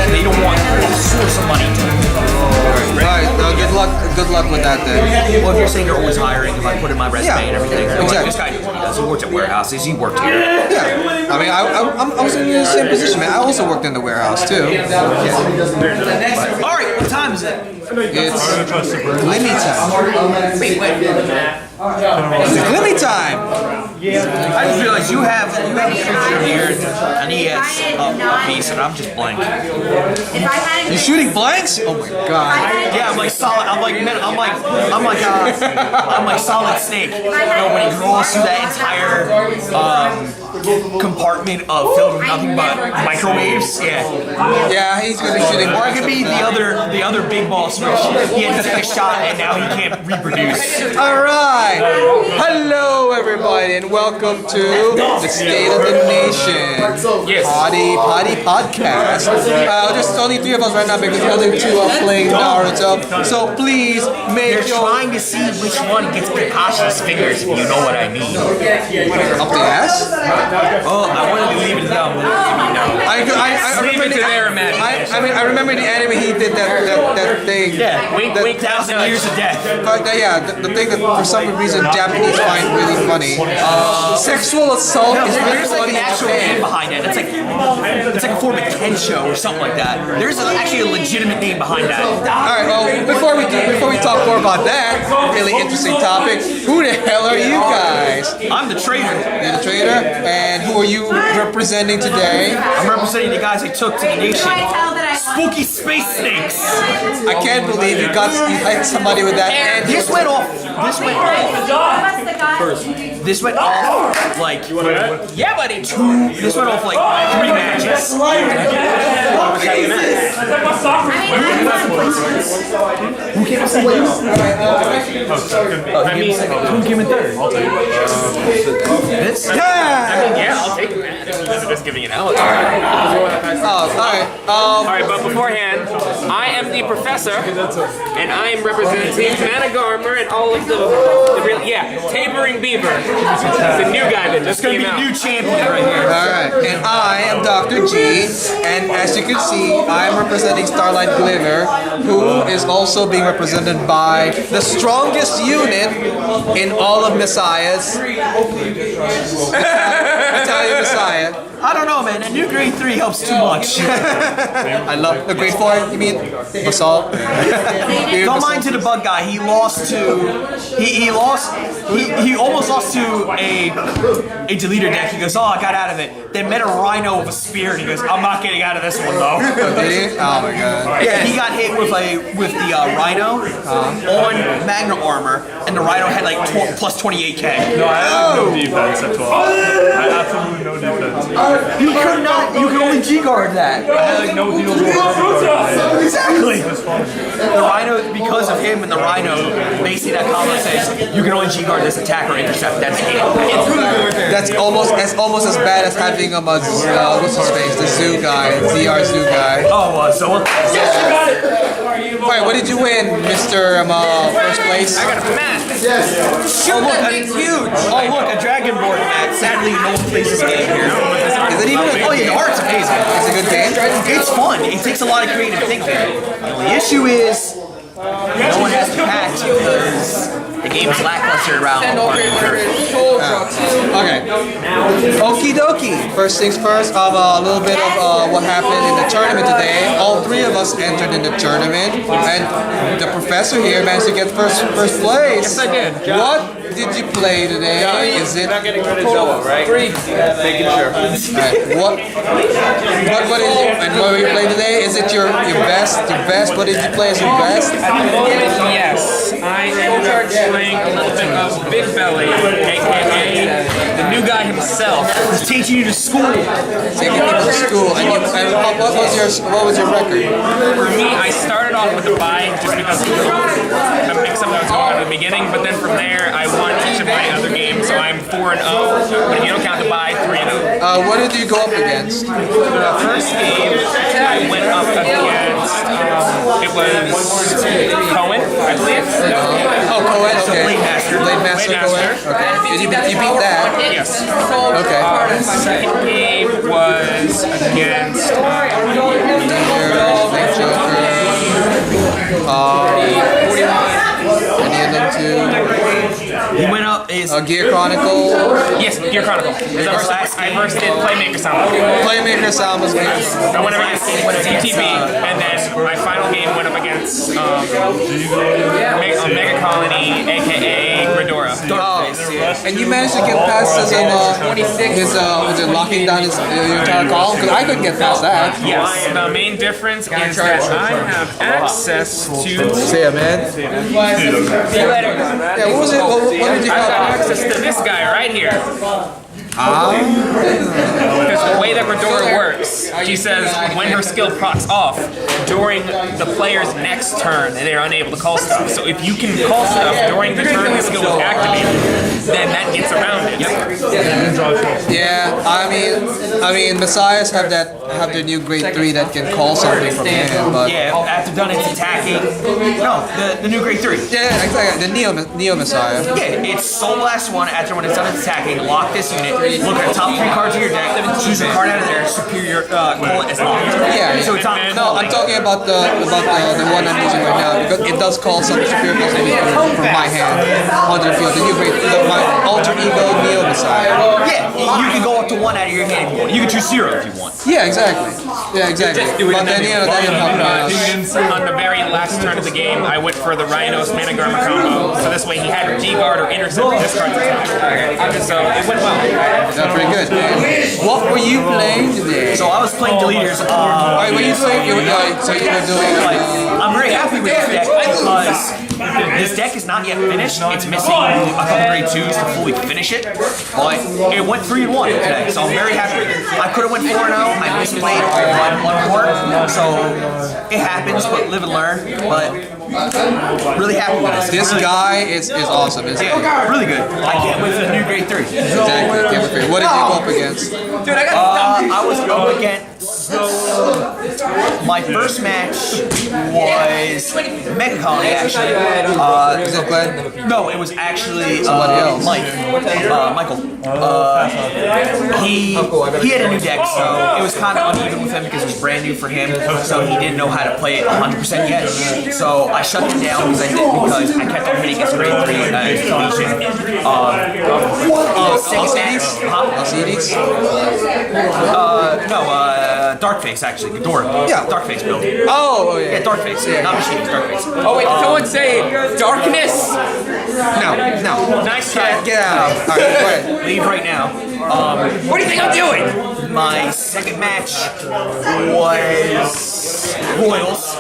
they don't want a source of money to Alright, good luck with that then. Well, if you're saying you're always hiring, if I put in my resume and everything, exactly. like, this guy knows what he does. He worked at warehouses, he worked here. Yeah, I mean, I was in the same position, man. I also worked in the warehouse too. Alright, what time is it? It's Glimmy time. It's Glimmy time. I just realized you have a picture here, and he has a piece, and I'm just blank. You're shooting blanks? Oh my god. Yeah, I'm like solid. I'm like solid snake. You know, when he draws through that entire compartment of filled with nothing but microwaves. Yeah. Yeah, he's gonna be shooting. Or it could be the other big ball switch. He had to take a shot, and now he can't reproduce. All right. Hello, everybody, and welcome to the State of the Nation Potty Podcast. There's only 3 of us right now because the other 2 are playing Naruto. So please make They're trying to see which one gets Kakashi's fingers, if you know what I mean. up the ass. Oh, I wanted to leave it down, but you know. I remember I remember the anime he did that thing. Yeah, wink, 1,000 years of death. Yeah, the thing that for some reason Japanese find really funny. Sexual assault is really There's like funny an in actual Japan. name behind it. It's like a form of kensho or something like that. There's actually a legitimate name behind that. Alright, well, before we talk more about that really interesting topic, who the hell are you guys? I'm the traitor. You're the trader, and who are you representing today? I'm representing the guys I took to the nation. Spooky space snakes. I can't believe you hit somebody with that. And This went off like yeah, buddy. This went off like 3 matches. Who came in second? Who came in third? This? Yeah, I'll take that if you guys are just giving it out. Alright, but beforehand, I am the professor, and I am representing Managarmer and all of the real, Tapering Beaver. The new guy that just came out. New champion right here. Alright, and I am Dr. G, and as you can see, I am representing Starlight Glitter, who is also being represented by the strongest unit in all of Messiahs. Italian Messiah. I don't know, man. A new grade 3 helps too much. I love the grade 4, you mean Basalt? Don't mind to the bug guy. He lost to. He almost lost to a deleter deck. He goes, oh, I got out of it. Then met a rhino with a spear, and he goes, I'm not getting out of this one though. Did he? Oh my god. Yeah, he got hit with the rhino on Magna armor, and the rhino had like plus 28k. No, I had no defense at 12. I had absolutely no defense. You could not. You could only G guard that. I had like no deals with Exactly. The rhino, because of him and the rhino, basically that combo says you can only G guard this attack or intercept. That's it. That's almost as bad as having what's his face, the zoo guy, ZR zoo guy. Oh, so Alright, what did you win, Mr. First Place? I got a match. oh look, huge. Oh look, a dragon board match. Sadly, no one plays this game here. Is it even a Oh yeah, the art's amazing. It's a good game? It's fun. It takes a lot of creative thinking. The only issue is no one has to patch because the game is lackluster around. Okay. Okie dokie. First things first, a little bit of what happened in the tournament today. All 3 of us entered in the tournament, and the professor here managed to get first place. Yes, I did. What did you play today? Is it? Not getting rid of Joel, right? Making sure. Right. What is it? And what did you play today? Is it your best? Your best? What did you play as your best? Yes, I ended up playing a little bit of Big Belly, aka the new guy himself. He's teaching you to school. Taking people to school, and what was your record? For me, I started off with a bye just because of the mix-up that was going on at the beginning, but then from there, I won each of my other games, so I'm 4-0. But if you don't count the bye, 3-0. What did you go up against? The first game, I went up against, it was Cohen, I believe. Oh, Cohen, okay. Blade Master. Blade Master Cohen. Okay. You beat that? Yes. Okay. The second game was against Any of them too? He went up is Gear Chronicle. Yes, Gear Chronicle. I first did Playmaker Sound. Playmaker Sound was good. I went up against TTB, and then my final game went up against Mega Colony, aka Gridora. And you managed to get past his was it locking down his your entire column? Because I couldn't get past that. Yes, the main difference is that I have access to. See ya, man. See you later. Yeah, what was it? What did you I have have? access to this guy right here. Because the way that Gridora works, she says when her skill procs off, during the player's next turn, they're unable to call stuff. So if you can call stuff during the turn the skill was activated, then that gets around it. Yeah, I mean, Messiahs have their new grade 3 that can call something from hand, but yeah, after done it's attacking. No, the new grade 3. yeah, exactly. The Neo Messiah. Yeah, it's Soul Blast 1 after when it's done its attacking, lock this unit, look at the top 3 cards of your deck, choose a card out of there, superior, call it as locked. Yeah. So it's not No, I'm talking about the one I'm using right now because it does call some superior cards from my hand onto the field. The new grade, my alter ego Neo Messiah. Yeah, you can go up to 1 out of your hand if you want. You can choose 0 if you want. Yeah, exactly. Yeah, exactly. But then that didn't help me out. On the very last turn of the game, I went for the Rhinos Mana Garma combo, so this way he had to D-guard or intercept this card's attack. So it went well. That's pretty good. What were you playing today? So I was playing Deleters. Wait, what are you doing? So you were doing I'm very happy with this deck because this deck is not yet finished. It's missing a couple grade 2s to fully finish it, but it went 3-1 today, so I'm very happy. I could have went 4-0. I misplayed one more, so it happens. But live and learn. But really happy with this. This guy is awesome, isn't he? Yeah, really good. I can't wait for the new grade 3. Exactly. What did you go up against? I was up against. My first match was Mega Colony, actually. Is it Glenn? No, it was actually Somebody else. Michael. He had a new deck, so it was kind of uneven with him because it was brand new for him, so he didn't know how to play it 100% yet. So I shut him down because I kept on hitting his grade 3 exclamation. Second match. LCDs? Darkface actually, Ghidorah. Yeah. Darkface build. Oh, yeah. Yeah, Darkface. Not Machines, Darkface. Oh wait, did someone say darkness? No. Nice try. Get out. All right, go ahead. Leave right now. What do you think I'm doing? My second match was Royals.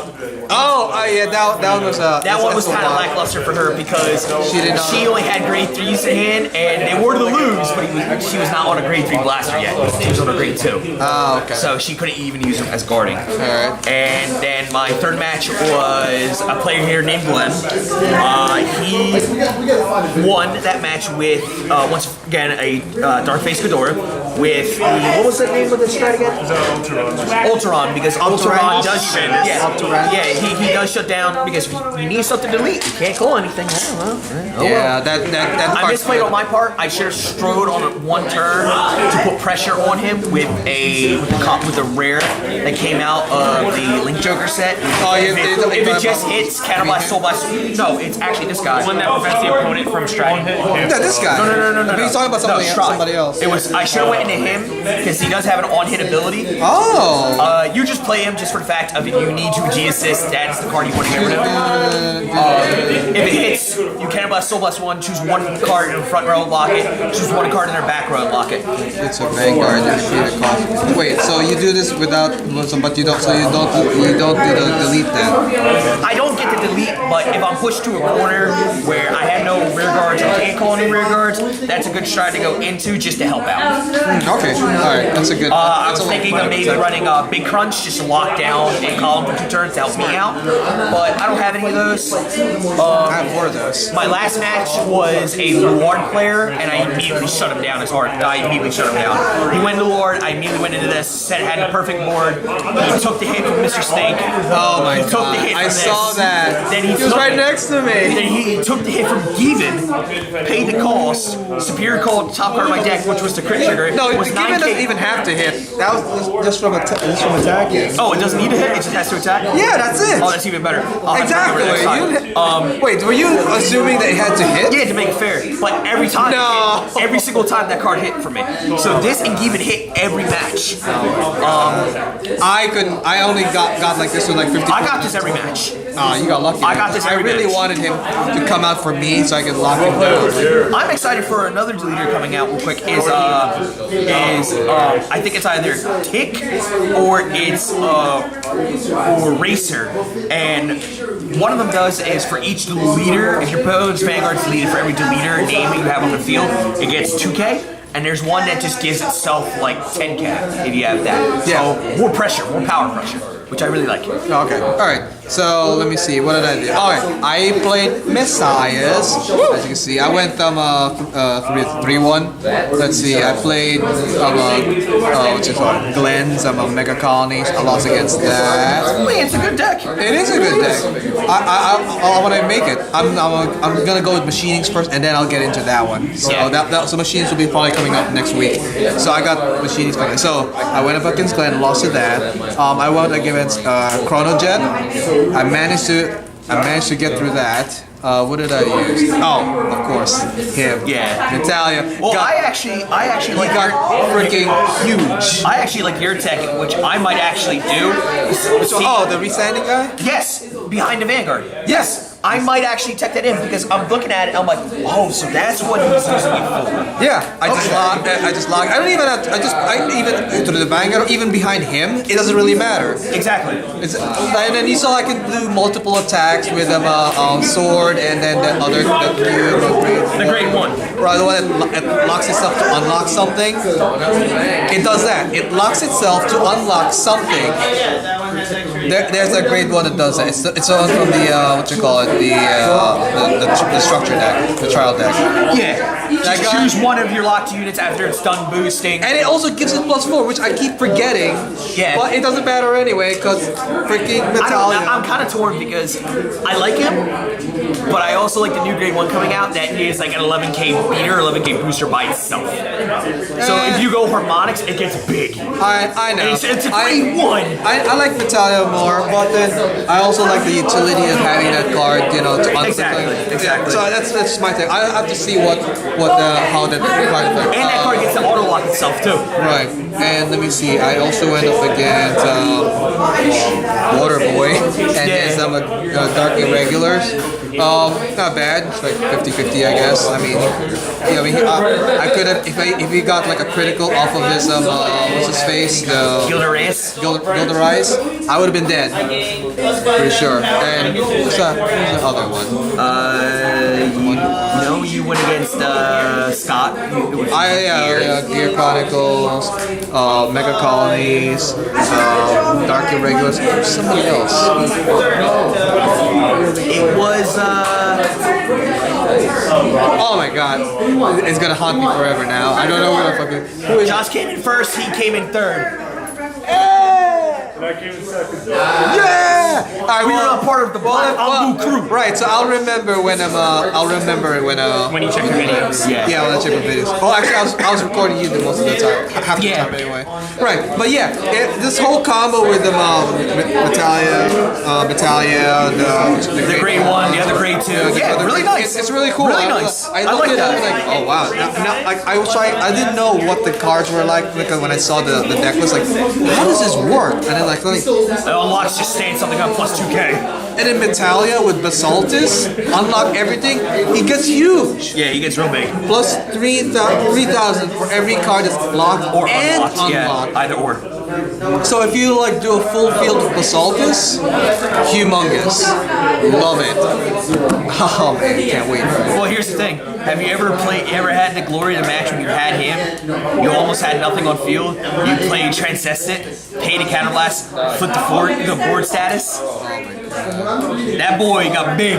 Oh, yeah, that one was That one was kind of lackluster for her because She only had grade 3s in hand, and they were to lose, but she was not on a grade 3 blaster yet. She was on a grade 2. Oh, okay. So she couldn't even use them as guarding. Alright. And then my third match was a player here named Glenn. He won that match with, once again, a Darkface Ghidorah with the, what was the name of the strat again? Ultron, because Ultron does shut down. Yeah, he does shut down because you need something to delete. You can't call anything. Yeah, that I misplayed on my part. I should have strode on one turn to put pressure on him with a rare that came out of the Link Joker set. Oh, if it just hits Counterblast, Soul Blast. No, it's actually this guy. One that prevents the opponent from striking. Yeah, this guy. No. He's talking about somebody else. It was I should have went into him because he does have an on-hit ability. Oh. You just play him just for the fact of you need to G-assist. That's the card you want to get rid of. If it hits, you Counterblast, Soul Blast 1. Choose one card in the front row, lock it. Choose one card in their back row, lock it. It's a Vanguard and defeat a cost. Wait, so you do this without, but you don't. So you don't do the delete then. I don't get the delete, but if I'm pushed to a corner where I have no rear guards or can't call any rear guards, that's a good strat to go into just to help out. Okay, all right, that's a good. I was thinking of maybe running a Big Crunch just to lock down and call him for 2 turns to help me out, but I don't have any of those. I have 4 of those. My last match was a Lord player, and I immediately shut him down as hard. I immediately shut him down. He went to Lord, I immediately went into this, said it had the perfect board. He took the hit from Mr. Snake. Oh my god, I saw that. that. Then he was took right it. next to me. Then he took the hit from Given, paid the cost, superior call at the top card of my deck, which was the crit trigger. No, was Given 9K. doesn't even have to hit. That was just from attacking. Oh, it doesn't need to hit, it just has to attack? Yeah, that's it. Oh, that's even better. I'll have to Exactly. remember next time. Wait, were you assuming that it had to hit? Yeah, to make it fair. But every time, No. every single time that card hit for me. So this and Given hit every match. I couldn't. I only got like this with like 50. I got this every match. You got lucky. I got this I every really match. wanted him to come out for me so I could lock him down. I'm excited for another deleter coming out real quick. I think it's either Tick or it's or Racer, and one of them does is for each deleter, if your opponent's Vanguard's deleted for every deleter name you have on the field, it gets 2K. And there's one that just gives itself like 10K if you have that. Yeah. So more pressure, more power pressure, which I really like. Okay. All right. So let me see. What did I do? All right. I played Messiahs. As you can see, I went 3-1. Let's see. I played what's it called? Glenn's Mega Colonies. I lost against that. Hey, it's a good deck. It is a good deck. I want to make it. I'm gonna go with machinings first, and then I'll get into that one. So so machines will be probably coming up next week. So I got machinings coming. So I went up against Glenn, lost to that. I went against Chronojet. I managed to get through that. What did I use? Oh, of course, him. Yeah. Natalia. Well, I actually like got freaking huge. I actually like your tech, which I might actually do. Oh, the resanding guy? Yes, behind the Vanguard. Yes, I might actually tech that in because I'm looking at it. I'm like, oh, so that's what he's using it for. Yeah, I just log. I don't even have to, I even to the Vanguard, even behind him, it doesn't really matter. Exactly. And then you saw I can do multiple attacks with sword and then the other The grade one. Right, the one that locks itself to unlock something. It does that. It locks itself to unlock something. There's a grade one that does that. It's on from the what you call it, the structure deck, the trial deck. Yeah. Just choose one of your locked units after it's done boosting. And it also gives it +4, which I keep forgetting. Yeah. But it doesn't matter anyway, because freaking Natalia. I'm kind of torn because I like him, but I also like the new grade one coming out that is like an 11K beater, 11K booster by itself. So if you go harmonics, it gets big. I know. It's a grade one. I like Natalia more, but then I also like the utility of having that card, you know, to unlock. Exactly. So that's my thing. I have to see how that card affects. And that card gets to auto lock itself too. Right. And let me see. I also went up against Water Boy and then some Dark Irregulars. Not bad. It's like 50-50, I guess. I mean, I could have if he got like a critical off of his what's his face, the Gilderize, I would have been dead. Pretty sure. And who's the other one? You went against Scott. Gear Chronicles, Mega Colonies, Dark Irregulars, somebody else. It was oh my god. It's gonna haunt me forever now. I don't know where the fuck it is. Josh came in first, he came in third. Yeah! Alright, We were not part of the Ambu crew. Right, so I'll remember when When you check your videos. yeah, when I check my videos. Well, actually, I was recording you most of the time, half the time anyway. Right, but yeah, this whole combo with the Natalia, The grade one, the other grade two. Yeah, really nice. It's really cool. Really nice. I I looked like at that. it like, oh wow. I didn't know what the cards were like because when I saw the deck list, like, how does this work? And then like, It unlocks just staying something on plus 2K. and then Natalia with Basaltis, unlock everything. He gets huge. Yeah, he gets real big. Plus 3,000 for every card that's locked Or and unlocked. unlocked. Yeah, either or. So if you like do a full field of Basaltis, humongous. Love it. Oh man, can't wait. Well, here's the thing. Have you ever had the glory of the match when you had him? You almost had nothing on field. You played Transcendent, paid a counterblast, flip the board status. That boy got big.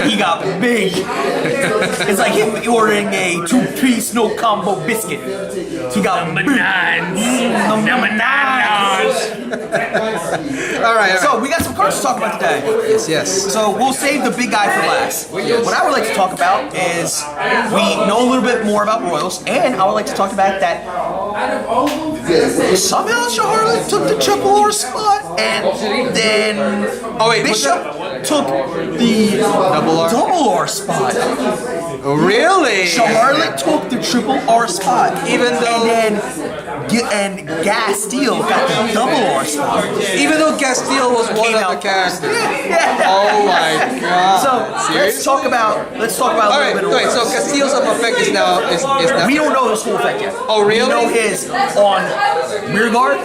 He got big. It's like him ordering a 2-piece no combo biscuit. He got Number 9. Number 9. All right. So we got some cards to talk about today. Yes. So we'll save the big guy for last. What I would like to talk about is we know a little bit more about Royals, and I would like to talk about that somehow Charlotte took the Triple R spot, and then Bishop took the Double R spot. Really? Charlotte took the Triple R spot, Even though, and Gastille got the Double R spot. even though Castile was one of the characters. Oh my God! So let's talk about a little bit of Wait. So Castile's effect is now we don't know his full effect yet. Oh, really? We know his on rear guard.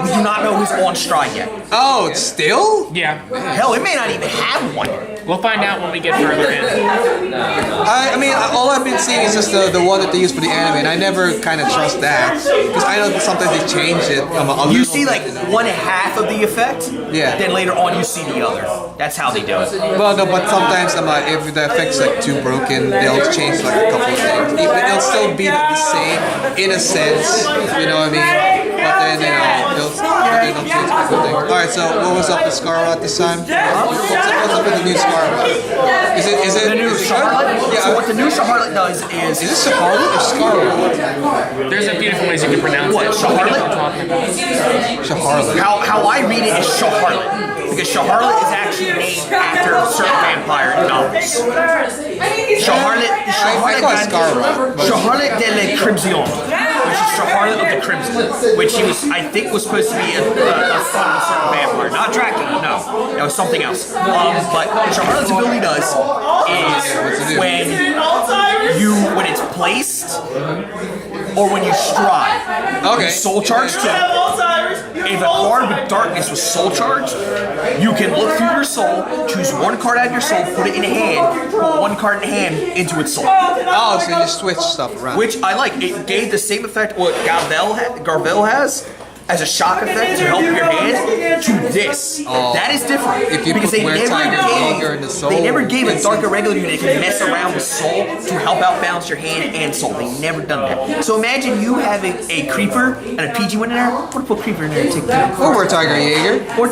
We do not know his on stride yet. Oh, still? Yeah. Hell, it may not even have one. We'll find out when we get further in. I mean, all I've been seeing is just the one that they use for the anime, and I never kind of trust that because I know that sometimes they change it. You see like one half of the effect, Yeah. then later on you see the other. That's how they do it. Well, no, but sometimes if the effect's like too broken, they'll change like a couple of things. It'll still be the same in a sense, you know what I mean? But then they'll change a couple things. All right, so what was up with Scarlet this time? What's up with the new Scarlet? Is it The new Charlotte. Yeah. So what the new Charlotte does Is this Charlotte or Scarlet? There's a few different ways you can pronounce What, it. Charlotte? Charlotte. how I read it is Charlotte, because Charlotte is actually named after a certain vampire in novels. Charlotte I call it Scarlet. Charlotte de la Crimson, which is Charlotte of the Crimson, which I think was supposed to be a son of a certain vampire, not Dracula. No, that was something else. But what Charlotte's ability does is when it's placed or when you stride. Okay. Soul charge too. If a card with darkness was soul charged, you can look through your soul, choose one card out of your soul, put it in a hand, put one card in a hand into its soul. Oh, so you just switch stuff around. Which I like. It gave the same effect what Garvel has as a shock effect to help your hand to this. That is different. If you because put Were Tiger Dagger in the soul. they never gave a dark irregular unit that can mess around with soul to help out balance your hand and soul. They never done that. So imagine you having a creeper and a PG one in there. What put creeper in there and take that? Or Were Tiger Jaeger. Or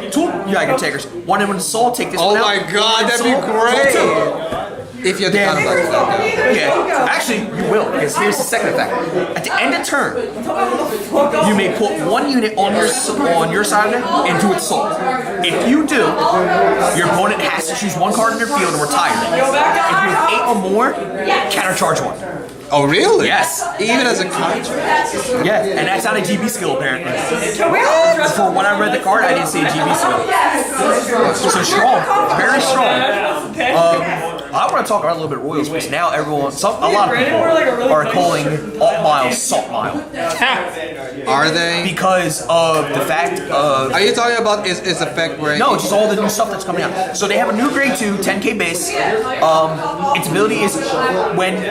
two Jaeger takers. One in with the soul, take this Oh one out. my God, that'd be Soul, great. soul, If you had the kind of like that. Yeah, actually, you will, because here's the second effect. At the end of turn, you may put one unit on your side of it into its soul. If you do, your opponent has to choose one card in their field and retire it. If you have 8 or more, countercharge one. Oh, really? Yes. Even as a contract? Yeah, and that's not a GB skill apparently. For when I read the card, I didn't see a GB skill. So strong, very strong. I want to talk about a little bit of Royals because now a lot of people are calling Alt Mile Salt Mile. Are they? Because of the fact of... Are you talking about its effect where... No, just all the new stuff that's coming out. So they have a new grade 2, 10k base. Its ability is when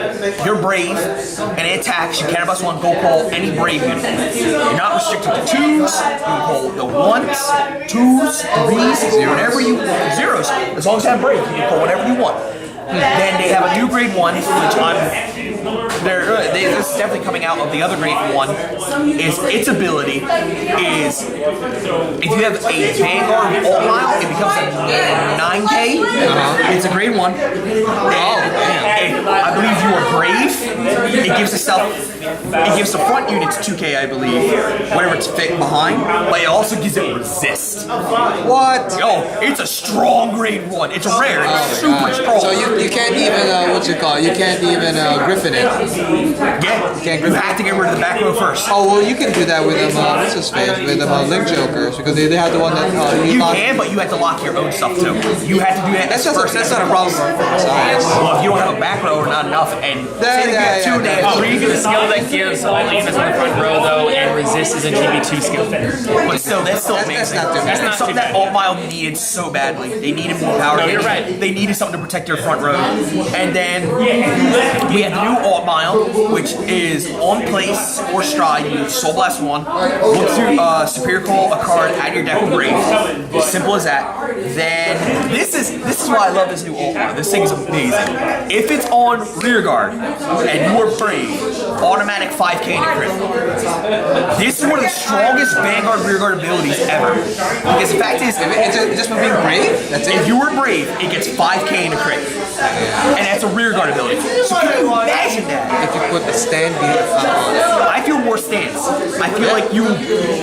you're brave and it attacks, you can't bust one, go call any brave unit. You're not restricted to 2s, you can call the 1s, 2s, 3s, whatever you want. Zeros. As long as you have brave, you can call whatever you want. Then they have a new grade 1, which this is definitely coming out of the other grade 1. Is its ability is if you have a Vanguard Alt Mile, it becomes a 9k. It's a grade 1. And I believe you are brave. It gives the front units 2k, I believe, whatever it's fit behind. But it also gives it resist. What? Yo, it's a strong grade 1. It's rare. It's super strong. So you can't even, what you call it, you can't even griffin it. Yeah, you have to get rid of the back row first. Oh, well, you can do that with them, what's his face, with them Link Jokers, because they have the one that... you can, but you have to lock your own stuff too. You have to do that That's first. not a problem for us. Well, if you don't have a back row or not enough, and say they get 2 and they have 3, The skill that gives all units on the front row, though, and resist is a GB2 skill. but still, that's still amazing. That's not too bad. That's not something too that bad. Alt Mile needed so badly. They needed more power. No, you're right. They needed something to protect their front row. And then we have the new Alt Mile, which is on place or stride. You need Soul Blast 1. Look through Superior Call a card out of your deck with Brave. As simple as that. then this is why I love this new ult. This thing's amazing. If it's on rear guard and you are brave, automatic 5k to crit. This is one of the strongest Vanguard rear guard abilities ever. Because the fact is, It's just for being brave? That's it? if you were brave, it gets 5k into crit. And that's a rear guard ability. So can you imagine that? If you put the stand on it. I feel more stance. I feel like you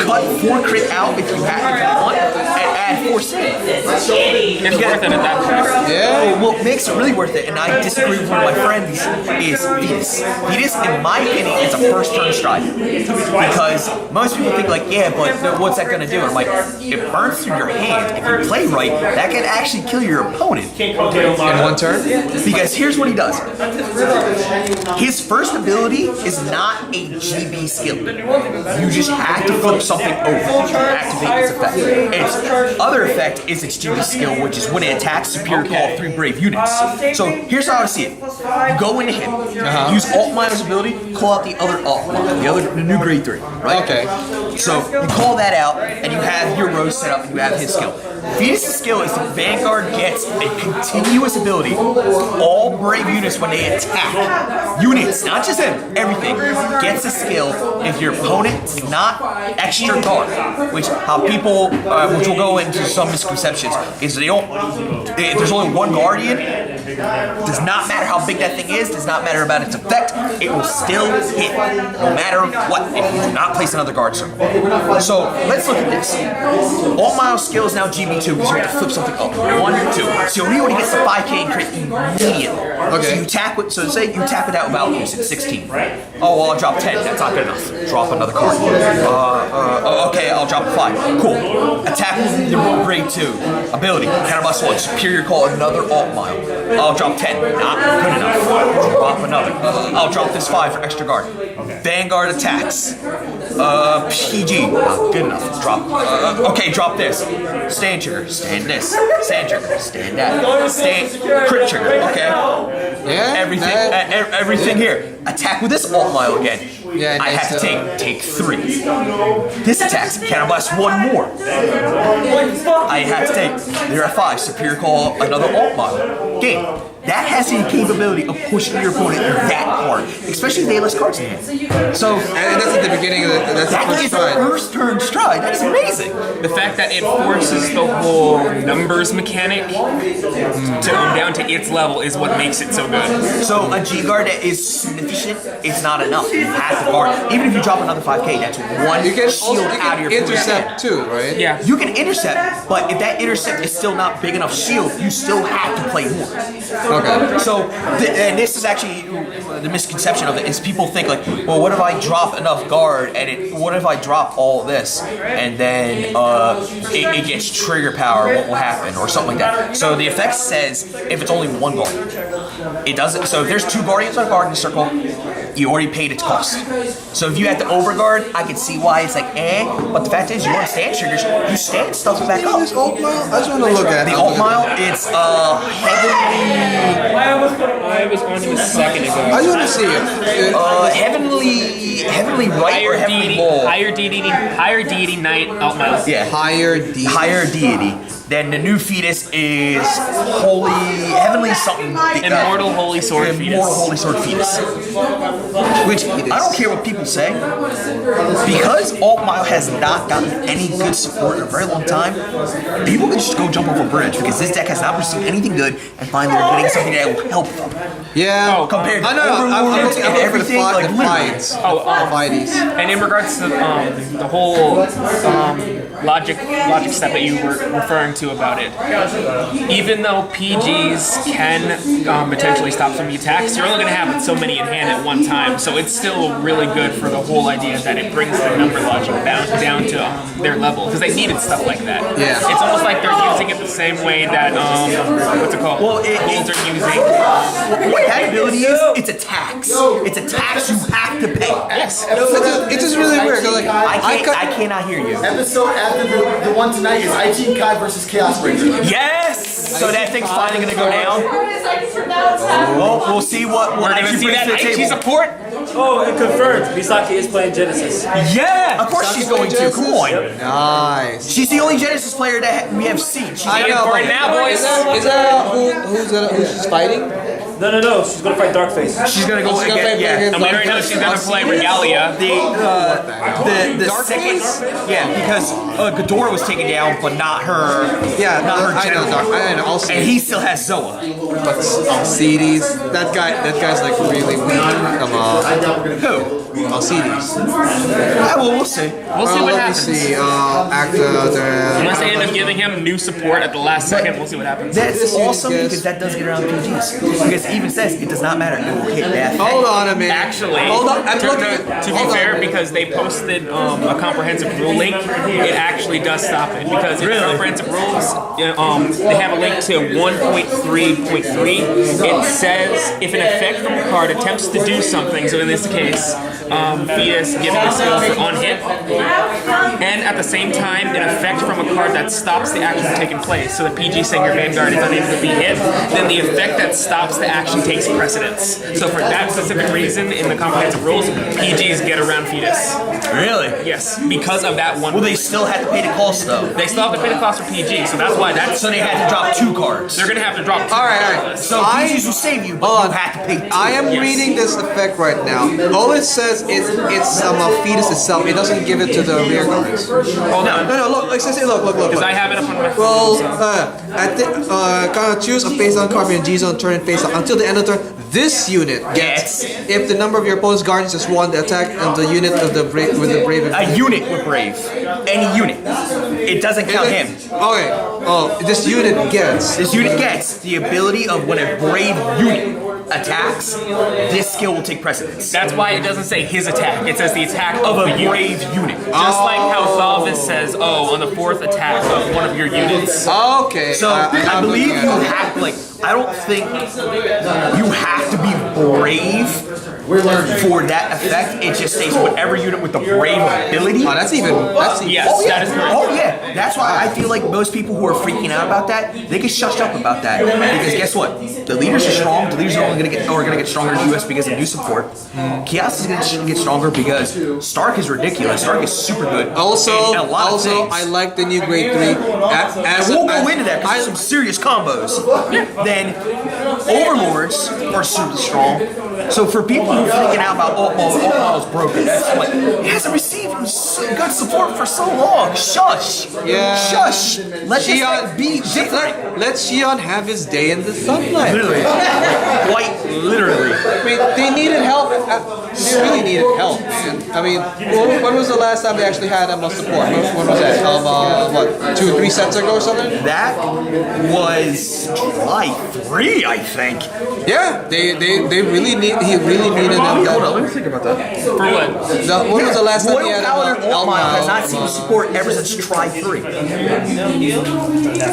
cut 4 crit out if you want, and add 4 stance. It's worth it at that point. Yeah. What makes it really worth it, and I disagree with one of my friends, is Voorhees. Voorhees, in my opinion, is a first turn stride. Because most people think like, yeah, but what's that gonna do? I'm like, it burns through your hand. If you play right, that can actually kill your opponent. In 1 turn? Because here's what he does. His first ability is not a GB skill. You just have to flip something over to activate its effect. Its other effect is its GB skill, which is when it attacks superior call 3 brave units. So here's how I see it. You go into him, use Alt Milo's ability, call out the other Alt Milo, the new grade 3, right? Okay. So you call that out, and you have your rows set up, and you have his skill. Venus' skill is the Vanguard gets a continuous ability. All brave units, when they attack, units, not just him, everything, gets a skill if your opponent's not extra guard. Which how people, which will go into some misconceptions, is they don't. If there's only one guardian, does not matter how big that thing is, does not matter about its effect, it will still hit, no matter what, if you do not place another guard circle. So let's look at this. All Miles' skill is now GB2 because you have to flip something up. 1, 2. So he already gets the 5k crit immediately. Okay. So you attack with, so say you tap it out without losing 16. Oh, well, I'll drop 10. That's not good enough. Drop another card. Okay, I'll drop a 5. Cool. Attack with the grade 2 ability. Counterblast 1. Superior call another Alt Mile. I'll drop 10. Not good enough. Drop another. I'll drop this 5 for extra guard. Vanguard attacks. PG. Not good enough. Drop. Okay, drop this. Stand trigger. Stand this. Stand trigger. Stand that. Stand. Crit trigger. Okay. Yeah. Everything here. Attack with this Alt Mile again. Yeah, I have to take 3. This attacks. Counterblast 1 more. I have to take. There are 5. Superior call another Alt Mile. Game. That has the capability of pushing your opponent that hard, especially if they have less cards in hand. So, And that's at the beginning of that's the that first is a stride. first turn stride. That is amazing. The fact that it forces the whole numbers mechanic to come down to its level is what makes it so good. So a G guard that is sufficient is not enough. You have to guard. Even if you drop another 5k, that's one You can shield also out of your opponent's hand. intercept too, right? Yeah. You can intercept, but if that intercept is still not big enough shield, you still have to play more. Okay. So, and this is actually the misconception of it is people think like, well, what if I drop enough guard and what if I drop all this and then it gets trigger power? What will happen or something like that? So the effect says if it's only one guard, it doesn't. So if there's 2 guardians on a guard in a circle, you already paid its cost. So if you had to overguard, I could see why it's like but the fact is you want to stand triggers, you stand stuff back up. This Alt Mile? I just want to look at The it. Alt Mile, it's heavenly. I was on to a second ago. I just want to see it. Heavenly right or heavenly wall? Higher deity knight Alt Miles. Yeah, Higher D. higher deity. Then the new fetus is heavenly something. Immortal Holy Sword Immortal Fetus. Holy Sword Fetus. Which I don't care what people say, because Alt Mile has not gotten any good support in a very long time. People can just go jump off a bridge because this deck has not received anything good and find they're getting something that will help them. Yeah. Compared to I know. I'm Overlord looking and for the everything, like literally. fights. Oh, Fighties. And in regards to the whole logic step that you were referring to about it, even though PGs can potentially stop some attacks, you're only going to have so many in hand at one time, so it's still really good for the whole idea that it brings the number logic down to their level, because they needed stuff like that. Yeah. It's almost like they're using it the same way that, what's it called? Well, Bulls are using... what that ability is, it's a tax. It's a tax you have to pay. Yes. It's just really weird. 'Cause, like, I cannot hear you. Episode after the one tonight is IT Kai versus Chaos Breaker. Yes! So that thing's finally gonna go down. Well, we'll see what We're going to actually see brings that to the IT table. support. Oh, it confirmed. Misaki is playing Genesis. Yeah, of course she's going to. Come on. Nice. She's the only Genesis player that we have seen. She's I know, for but it now, boys. Is that who she's fighting? No. She's gonna fight Darkface. She's gonna go She's gonna again. play Yeah. And we already know she's gonna play Regalia. The second, because Ghidorah was taken down, but not her. Yeah, not her I know. general. I know. Also, And he still has Zoa. but Alcides, that guy's like really weak. Come on. Who? Alcides. Well, we'll see. We'll see what Let happens. me see. Actor. Unless they end up giving him new support at the last second, we'll see what happens. That's awesome because that does get around PGs. Because it even says it does not matter. It will hit that. Hold on a minute. Actually, Hold on. I'm looking. to be fair, because they posted a comprehensive rule link, it actually does stop it. Because in the comprehensive rules, they have a link to 1.3.3. It says if an effect from a card attempts to do something, so in this case, Fetus giving a skill for on hit, and at the same time, an effect from a card that stops the action from taking place. So the PG saying your Vanguard is unable to be hit, then the effect that stops the action takes precedence. So for that specific reason, in the comprehensive rules, PGs get around Fetus. Really? Yes, because of that one. Well, they still had to pay the cost though. They still have to pay the cost for PG, so that's why So they had to drop 2 cards. they're gonna have to drop. All right. So PGs will save you, but you have to pay 2. I am reading this effect right now. All it says is it's Fetus itself. It doesn't give it to the rear guards. Oh no, No. Look. It says, look. because I have it up on my phone. Well, choose a face-down card from your G-zone turn and face-up. Until the end of the turn, this unit gets, if the number of your opponent's guardians is 1, the attack of the unit of the brave with the brave. A unit with Brave. Any unit. It doesn't count him. Okay. Oh, this unit gets. This unit gets the ability of when a Brave unit attacks, this skill will take precedence. That's why it doesn't say his attack. It says the attack Of of a the Brave unit. Just like how Thalvis says, on the 4th attack of one of your units. Okay. So I believe you have I don't think you have to be brave for that effect. It just states whatever unit with the brave ability. Oh, that's even. Yes, Oh yeah, that is correct. oh yeah. That's why I feel like most people who are freaking out about that, they get shushed up about that. Because guess what? The leaders are strong. The leaders are only gonna get stronger in the US because of new support. Chaos is gonna get stronger because Stark is ridiculous. Stark is super good. Also, in a lot of things. I like the new grade 3. And we'll go into that because there's some serious combos. Then Overlords are super strong. So for people who are freaking out about Altmaul's broken, that's like he hasn't received good support for so long. Shush. Yeah. Shush. Let Shion be different. Let Shion have his day in the sunlight. Literally. Quite literally. I mean, they needed help. They really needed help, man. I mean, when was the last time they actually had that much support? When was that? What, 2 or 3 sets ago or something? That was July 3, I think. Yeah, they really he really needed them. Hold on, let me think about that. For what? When was the last time he Royal had Paladin Altmile has not seen Elma? support ever since Try 3.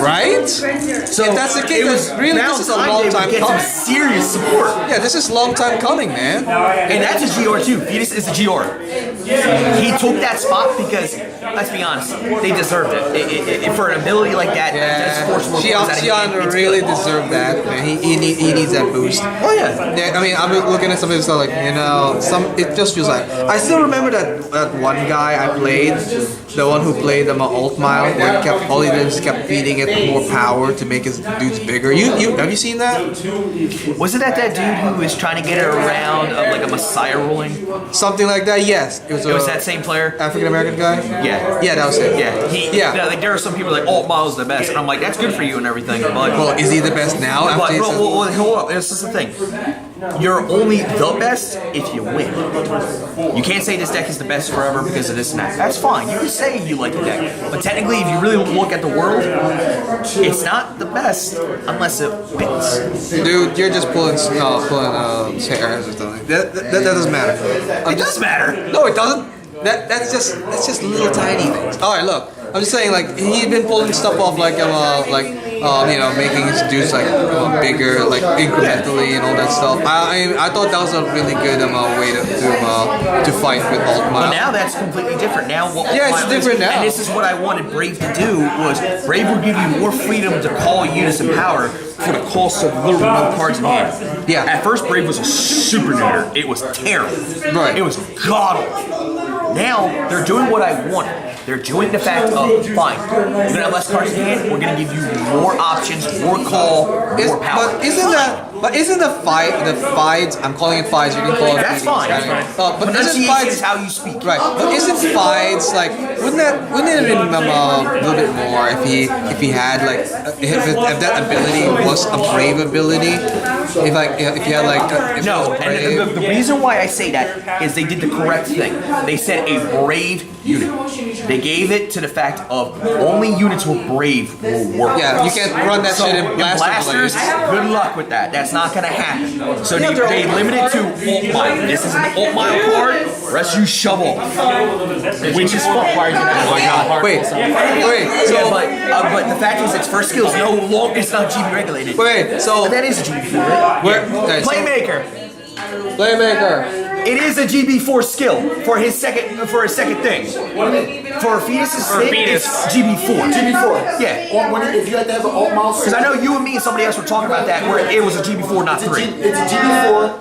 Right? So If that's the case, it was really, this is a long time get some coming. serious support. Yeah, this is long time coming, man. And that's a GR too. Fetus is a GR. He took that spot because, let's be honest, they deserved it. For an ability like that, just force more points out of him. Shion really deserved that, man. He needs that boost. Oh yeah. Yeah, I mean, I'm looking at some of his stuff, like, it just feels like, I still remember that one guy I played, the one who played the Alt Mile, where all he did is kept feeding it more power to make his dudes bigger. Have you seen that? Was it that dude who was trying to get it around of like a Messiah ruling? Something like that, yes. It was that same player? African American guy? Yeah. Yeah, that was it. Yeah. Like there are some people like Alt Miles the best, and I'm like, that's good for you and everything. But Well, is he the best now? But, After hold up. This is the thing. You're only the best if you win. You can't say this deck is the best forever because of this and that. That's fine. You can say you like the deck. But technically, if you really look at the world, it's not the best unless it fits. Dude, you're just pulling hairs or something. That doesn't matter. It does matter. No, it doesn't. That's just little tiny things. All right, look. I'm just saying, like, he's been pulling stuff off, like, making his dudes, like, bigger, like, incrementally and all that stuff. I thought that was a really good way to fight with alt But now that's completely different. Now what? It's different now. And this is what I wanted Brave to do, was Brave would give you more freedom to call units in power for the cost of literally no cards in hand. Yeah. At first, Brave was a super neuter. It was terrible. Right. It was god awful. Now they're doing what I wanted. They're doing the fact of, fine, you're gonna have less cards in hand. We're gonna give you more options, more call, more power. But isn't the fides? I'm calling it fides. You can call it. That's fine. But isn't Pronunciation fides is how you speak. right? But isn't fides like? Wouldn't it have been a little bit more if he had like if that ability was a brave ability? If you had like No, and the reason why I say that is they did the correct thing. They said a brave unit. They gave it to the fact of only units with brave will work. Yeah, you can't run that shit in blasters. Good luck with that. That's not gonna happen. So they limit it to alt mile. This is an alt mile card. Rest you shovel. Which is fun. Wait. So Yeah, but the fact is, its first skill is no longer. It's not GB regulated. wait. So But that is a GB4, right? Playmaker. Playmaker. It is a GB4 skill for his second thing. For Fetus's thing, it's GB4. GB4. Yeah. If you had to have an alt mouse. Because I know you and me and somebody else were talking about that, where it was a GB4, not 3. It's a GB4.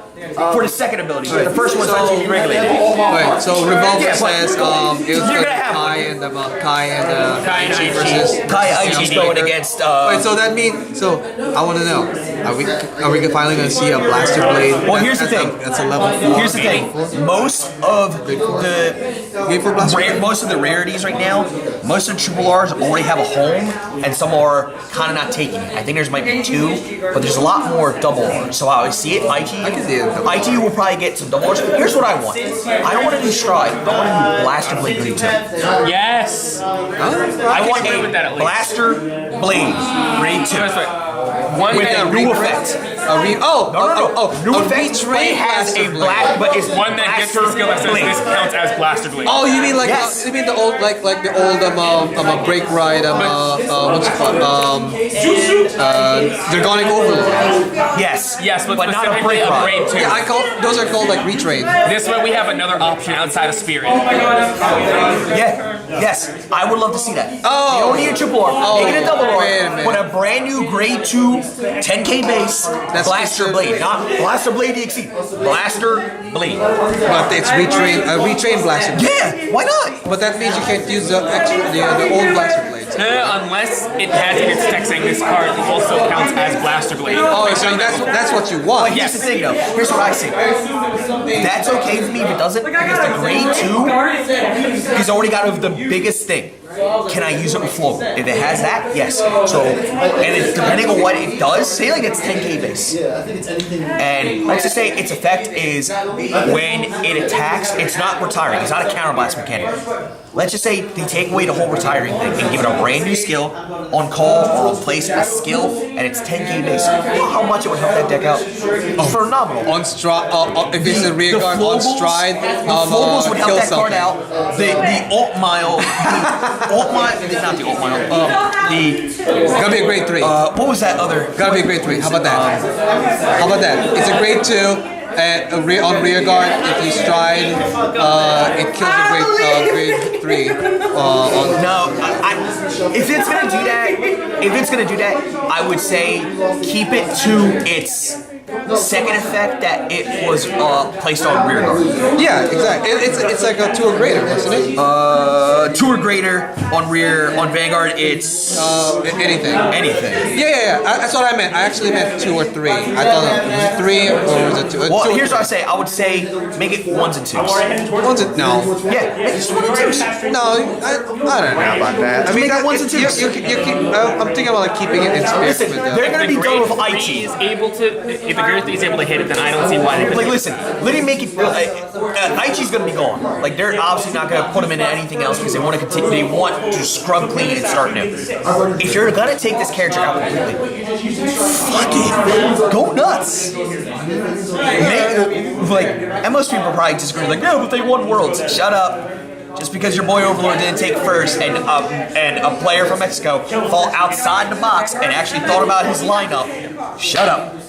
For the second ability. The first one's not GB regulated. Wait, so Revolver Yeah, but says it was you're like gonna have Kai and Aichi and versus Kai Aichi's going against. Wait, so that means I want to know, are we finally going to see a Blaster Blade? Well, here's the thing. That's a level 4. Here's the thing. Most of the rarities right now, most of the triple R's already have a home, and some are kind of not taking it. I think there's might be 2, but there's a lot more double R's. So I see it. Aichi. I can see it. IT will probably get some double R's. Here's what I want. I don't want to do Stride. I want to do Blaster Blade Grade 2. Yes. I want agree with that a at least. Blaster Blade Grade 2. That's right. One With that a new effect. New effect retrain has a Blaster black, but it's one that gets the skill that says this counts as Blaster Blade. Oh, you mean like Yes. you mean the old like the old break ride what's it called Dragonic Overlord. Yes. Yes, but not a specifically break a rod. Braid 2. Yeah, those are called like retrain. This way we have another option outside of Spirit. Yeah. Yes. I would love to see that. Oh. You don't need a triple R. Make it a double R. Wait a minute. Put a brand new Grade 2 10K base Blaster specific. Blade. Not Blaster Blade DXC. Blaster Blade. But it's retrain Blaster. Yeah. Why not? But that means you can't use the old Blaster Blades. Unless it has in its text saying this card also counts as Blaster Blade. Oh, so that's what you want. But here's the thing though. Here's what I see. That's okay for me if it doesn't, because the Grade 2 he's already got the biggest thing. Can I use it with float? If it has that, yes. So, and it's depending on what it does, say like it's 10K base. And let's just say its effect is when it attacks, it's not retiring. It's not a counterblast mechanic. Let's just say they take away the whole retiring thing and give it a brand new skill on call or replace a skill, and it's 10K base. You know how much it would help that deck out? Phenomenal. On stride, if it's a rear guard on stride, the Flobles would help kill that card something. out. The alt mile, not the alt mile. Gotta be a grade 3. What was that other? Gotta be a grade 3. How about that? How about that? It's a grade 2. And on rear guard, if you stride, it kills a grade 3. No, if it's gonna do that, I would say keep it to its second effect that it was placed on rear guard. Yeah, exactly. It's like a 2 or greater, isn't it? 2 or greater on Vanguard. It's anything. Anything. Yeah. That's what I meant. I actually meant 2 or 3. I thought it was 3 or was it 2? Well, here's what I say. I would say make it 1s and 2s. No. Yeah, make it 1s and 2s. No, I don't know about that. I mean, make it 1s and 2s. I'm thinking about like keeping it in spirit Listen, with they're gonna be done with If IT. the Grade 3 is able to hit it, then I don't see why they couldn't. Like, listen, let him make it. Aichi's gonna be gone. Like, they're obviously not gonna put him into anything else because they want to continue. They want to scrub clean and start new. If you're gonna take this character out completely, fucking go nuts. And most people probably disagree. Like, no, but they won worlds. Shut up. just because your boy Overlord didn't take first and a player from Mexico fall outside the box and actually thought about his lineup, shut up.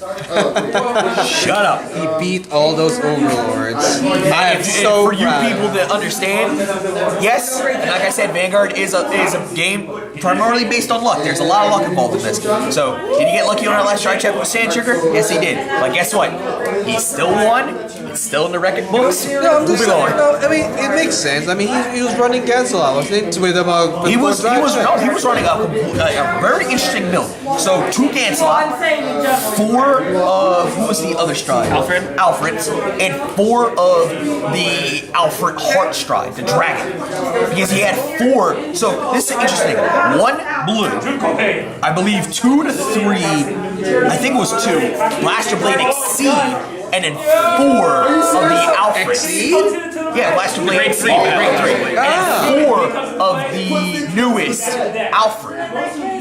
Shut up. He beat all those overlords. I am so for you proud. people to understand, yes, and like I said, Vanguard is a game primarily based on luck. There's a lot of luck involved in this. So, did he get lucky on our last try check with Sand Sugar? Yes, he did. But guess what? He still won. It's still in the record books. No, I'm just Moving on. saying, no, I mean, it makes sense. I mean, he was running Gensel, wasn't it? With He was running a very interesting build. So 2 Ganslot, 4 of who was the other stride? Alfred's, and 4 of the Alfred Heart stride, the dragon. Because he had 4. So this is interesting. 1 blue, I believe 2 to 3. I think it was 2. Blaster Blade Exceed. And then 4 of the Alfred. Yeah, Blaster Blade Exceed. Grade 3. And 4 of the newest Alfred.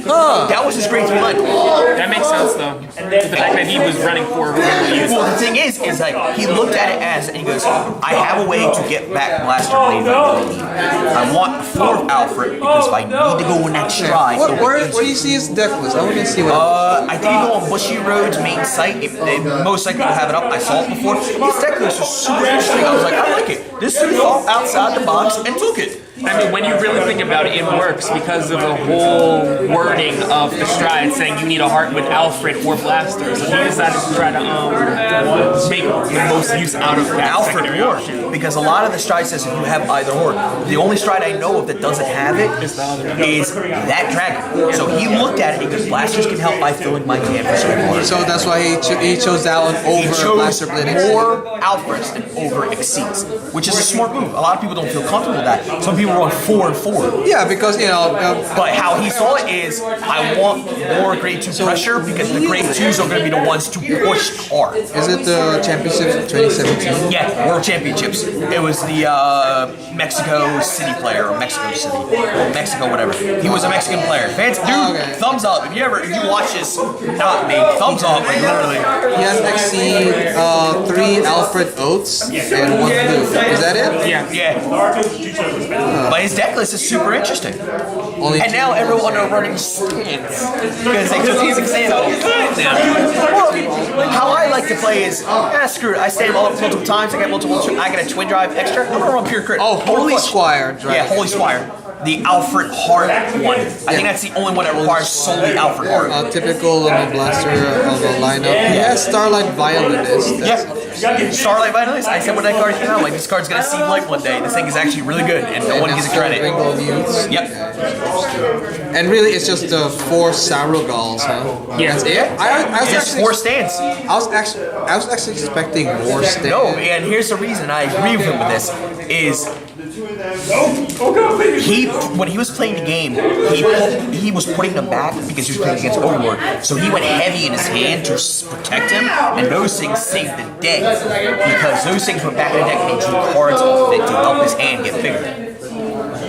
That was his grade 3 line. That makes sense though. The fact that he was running for Well, the thing is like he looked at it as and he goes, I have a way to get back Blaster Blade if I really need. I want 4 of Alfred because if I need to go in that stride. Where do you see his deck list? I want to see what. I think you go on Bushy Road's main site. They most likely will have it up. I saw it before. His deck list was super interesting. I was like, I like it. This dude fought outside the box and took it. I mean, when you really think about it, it works because of the whole wording of the stride saying you need a heart with Alfred or Blaster. So he decided to try to make the most use out of that Alfred secondary or option. because a lot of the stride says if you have either or. The only stride I know of that doesn't have it is that dragon. So he looked at it because blasters can help by filling my hand for certain cards. So that's why he chose that one He over chose Blaster Blade Exceed. more Alfreds than over Exceeds, which is a smart move. A lot of people don't feel comfortable with that. Some people run 4 and 4. Yeah, because But how he saw it is, I want more grade 2 pressure because the grade 2s are going to be the ones to push hard. is it the Championship 2017? Yeah, World Championships. It was the Mexico City player, or Mexico City, or Mexico whatever. He was a Mexican player. Fans, dude, Okay. thumbs up. If you watch this, not me, thumbs up, like literally. He has Exceed 3 Alfred Oates and 1 blue. Is that it? Yeah. But his deck list is super interesting. Only And now everyone are running stands because they took his example. Well, how I like to play is, screw it. I stand multiple times. I get I get a twin drive extra. I'm gonna run pure crit. Oh, Holy Squire. Right. Yeah, Holy Squire. The Alfred Heart one. I think that's the only one that requires solely Alfred Heart. Typical Blaster of the lineup. He has Starlight Violinist. Yeah. Starlight Violinist. I said when that card came out, like this card's gonna see light one day. This thing is actually really good, and no one gives it credit. Yep. And really, it's just the 4 Sarugals, huh? Yeah. That's it? I was Just actually 4 stands. I was actually expecting more stands. No, and here's the reason I agree with him with this is when he was playing the game, he was putting them back because he was playing against Overlord. So he went heavy in his hand to protect him, and those things saved the day because those things went back in the deck and they drew cards off of it to help his hand get bigger.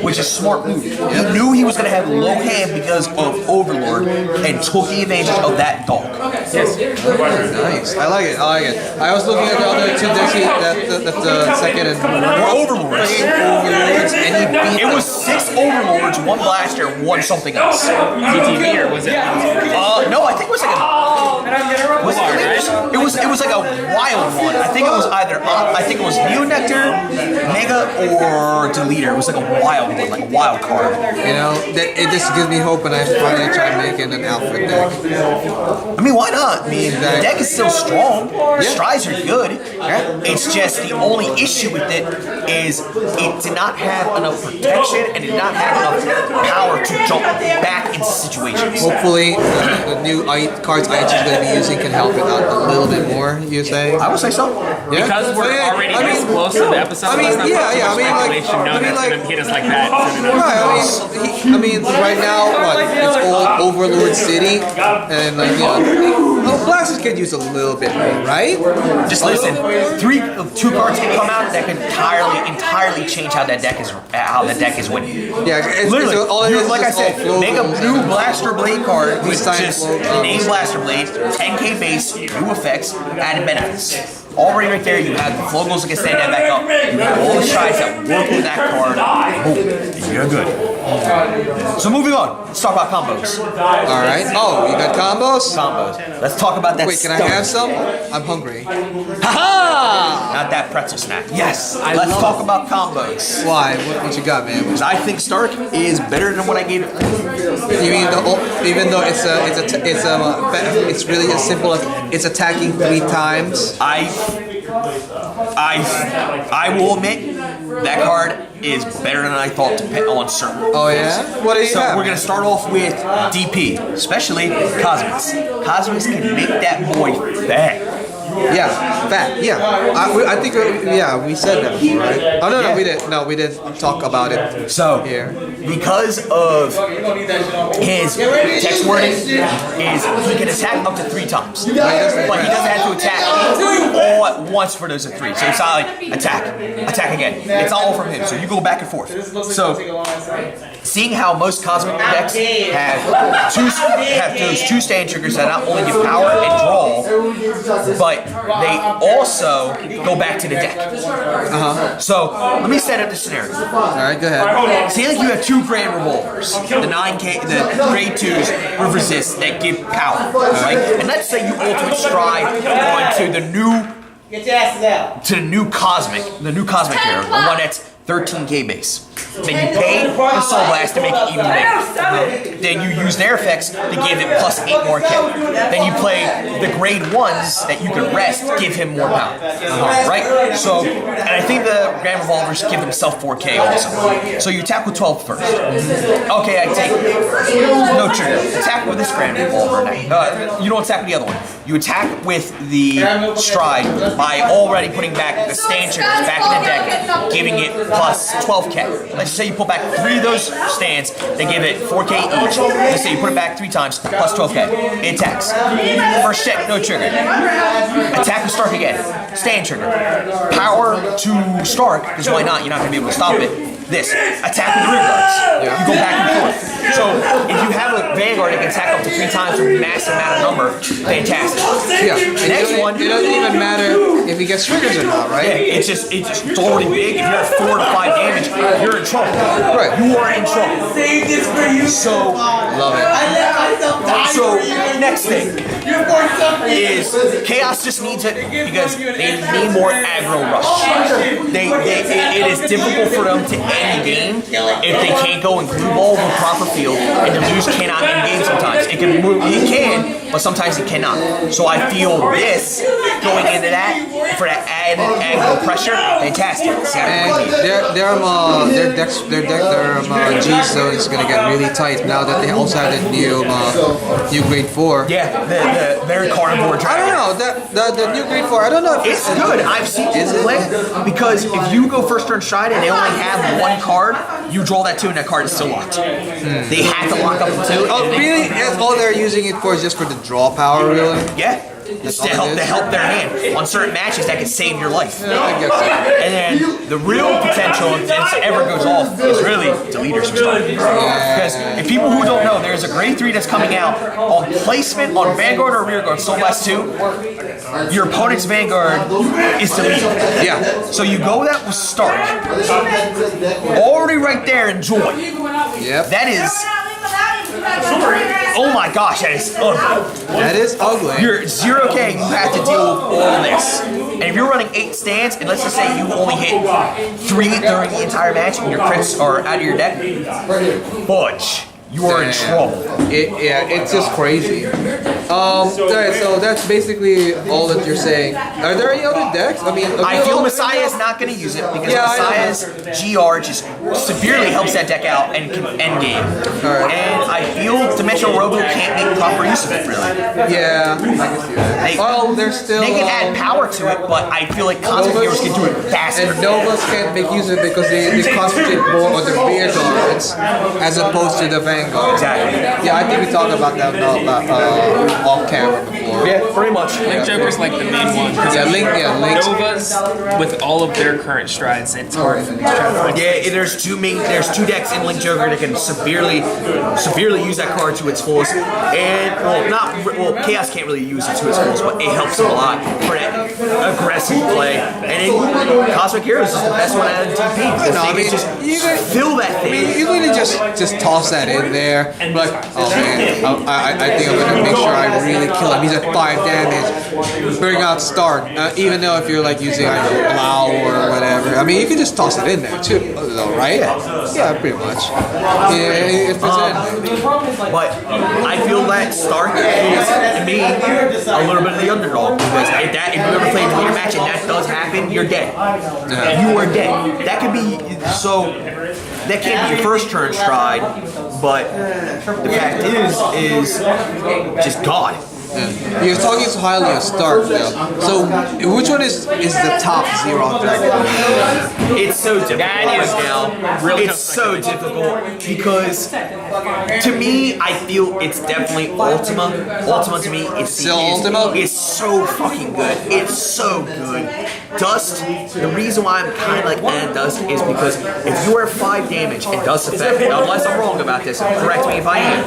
Which is a smart move. He knew he was going to have low hand because of Overlord and took the advantage of that dog. Yes. Nice. I like it. I was looking at the other 2 decks that the second and More Overlords. and he beat It was 6 Overlords, 1 Blaster, 1 something else. GTV or was it? No, I think it was like it was like a wild one. I think it was either Neo Nectar, Mega, or Deleter. It was like a wild one, like a wild card. it just gives me hope when I finally try making an Alfred deck. I mean, why not? I mean, the deck is still strong. The strides are good. It's just the only issue with it is it did not have enough protection and did not have enough power to jump back into situations. Hopefully, the new cards IG's going to be using can help it out a little bit more, you say? I would say so. Yeah? Because we're already this close to the episode, let's not put too much speculation knowing that's going to hit us like that. Right, right now, it's old Overlord City, and Blasters could use a little bit more, right? Just listen, 2 cards can come out that can entirely change how that deck is winning. Yeah, Literally, all it is like I just all said, flow make a goals. new Blaster Blade card with Design just flow the name Blaster Blade, 10k base, new effects, added benefits. already right there, you have the Flogels that can stand that back up. You have all the strides that work with that card. Boom. You're good. So moving on, let's talk about combos. Alright. Oh, you got combos? Combos. Let's talk about that. Wait, can I have some? I'm hungry. Haha! Not that pretzel snack. Yes. Let's talk about combos. Why? What you got, man? Because I think Stark is better than what I gave it. You mean even though it's really as simple as it's attacking 3 times? I will admit that card is better than I thought to pit on certain. Oh yeah? What do you have? So we're gonna start off with DP, especially Cosmics. Cosmics can make that boy fat. Yeah, fat. Yeah, I think we said that before, right? Oh no, Yeah. we didn't. No, we didn't talk about it. So Here. because of his text wording, is he can attack up to 3 times, but he doesn't have to attack all at once for those 3. So it's not like attack again. It's all from him. So you go back and forth. So seeing how most Cosmic decks have those 2 stand triggers that not only give power and draw, but they also go back to the deck. So let me set up the scenario. Alright, go ahead. See, like you have 2 grand revolvers, the 9K, the grade 2s with resist that give power, right? And let's say you ultimate stride onto the new Cosmic hero, the one that's 13K base. Then you pay the Soul Blast to make it even bigger. Then you use their effects to give it plus 8 more K. Then you play the grade 1s that you can rest, give him more power. Right? So, and I think the Grand Revolvers give themselves 4K also. So you attack with 12 first. Okay, I take it. No trigger. Attack with this Grand Revolver now. You don't attack with the other one. You attack with the Stride by already putting back the stand triggers back in the deck, giving it plus 12K. Let's say you put back 3 of those stands, they give it 4K each. Let's say you put it back 3 times, plus 12K. It attacks. First check, no trigger. Attack with Stark again. Stand trigger. Power to Stark, because why not? You're not going to be able to stop it. This. Attack with the rear guards. You go back and forth. So if you have a Vanguard that can attack up to 3 times with a massive amount of number, fantastic. Yeah. Next one. It doesn't even matter if he gets triggers or not, right? Yeah, it's already big. If you're at 4 to 5 damage, you're in trouble. Right. You are in trouble. So Love it. So next thing is Chaos just needs it because they need more aggro rush. It is difficult for them to end game if they can't go and glue ball with proper field, and Deleuze cannot end game sometimes. It can move, he can, but sometimes he cannot. So I feel this going into that for that added aggro pressure, fantastic. And their G zone is gonna get really tight now that they also have the new grade 4. Yeah, their carnivore I dragon. don't know the new grade 4. I don't know if It's good. I've seen it play because if you go first turn stride and they only have 1 card, you draw that 2 and that card is still locked. They have to lock up the 2. Oh, really? That's all they're using it for is just for the draw power, really? Yeah. Just to help their hand on certain matches that can save your life. Yeah, I guess so. And then the real potential, if this ever goes off, is really deleters from Stark. Because if people who don't know, there's a grade 3 that's coming out on placement on Vanguard or Rearguard, Soul Blast 2. Your opponent's Vanguard is deleted. Yeah. So you go that with Stark. Already right there, enjoy. Yep. That is. Oh my gosh, that is ugly. That is ugly. You're 0K, you have to deal with all this. And if you're running 8 stands, and let's just say you only hit 3 during the entire match and your crits are out of your deck, fudge. You are in trouble. It's just crazy. Alright, so that's basically all that you're saying. Are there any other decks? I mean, I feel Messiah is not going to use it because Messiah's GR just severely helps that deck out and can end game. And I feel Dimensional Robo can't make proper use of it, really. Yeah, I can see that. Well, there's still. They can add power to it, but I feel like Cosmic Heroes can do it faster. And Novas can't make use of it because they concentrate more on the rear guards as opposed to the Vanguard. Exactly. Yeah, I think we talked about that off camera before. Yeah, pretty much. Link Joker's like the main one. Yeah, Link. Novas, with all of their current strides, it's hard to try to find. Yeah, there's 2 decks in Link Joker that can severely use that card to its fullest. And Chaos can't really use it to its fullest, but it helps him a lot for that aggressive play. And then Cosmic Heroes is the best one out of the DP. The thing is just fill that thing. You really just toss that in there. Like, oh man, I think I'm gonna make sure I really kill him. He's at 5 damage. Bring out Stark. Even though if you're like using Blau or whatever, I mean you can just toss it in there too, though, right? Yeah, pretty much. Yeah, if it's but I feel that Stark is, to me, a little bit of the underdog. Because if you ever play a leader match and that does happen, you're dead. Yeah. You are dead. That could be, so, that can't be your first turn stride, but the fact is just God. Yeah. You're talking so highly of Stark, though. So, which one is the top Zero dragon? It's so difficult That is right now. really It's so difficult because, to me, I feel it's definitely Ultima. Ultima to me Still Ultima? is so fucking good. It's so good. Dust, the reason why I'm kind of like Dust is because if you are 5 damage and Dust effect, unless I'm wrong about this, correct me if I am,